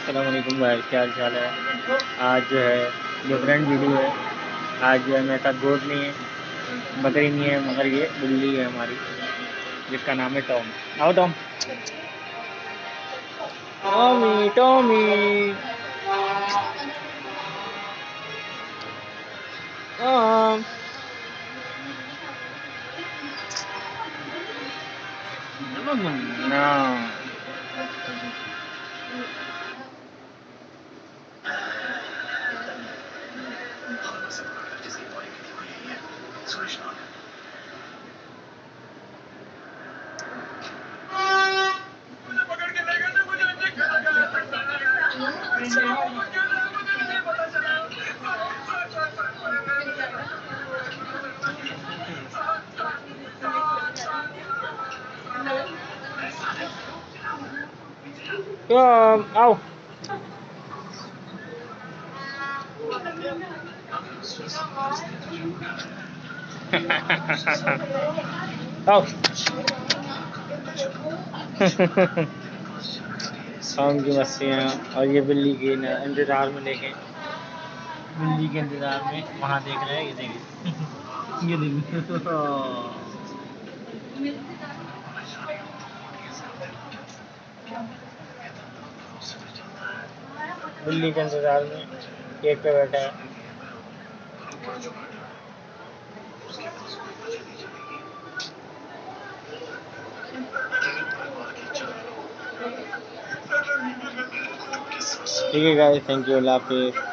अस्सलाम वालेकुम भाई, क्या हाल चाल है। आज जो है डिफरेंट वीडियो है। आज जो है मेरे साथ गोट नहीं है, बकरी नहीं है, मगर ये बिल्ली है हमारी, जिसका नाम है टॉम। आओ टॉम। Tommy Tommy Tom. ना टॉम आओ। आओ। टॉम की मस्तियाँ और ये बिल्ली के इंतजार में देखें, बिल्ली के इंतजार में वहाँ देख रहे हैं, ये देखें। ये देखें। बिल्ली के इंतजार में केक पे बैठा है। ठीक है गाइस, थैंक यू, अल्लाह हाफिज़।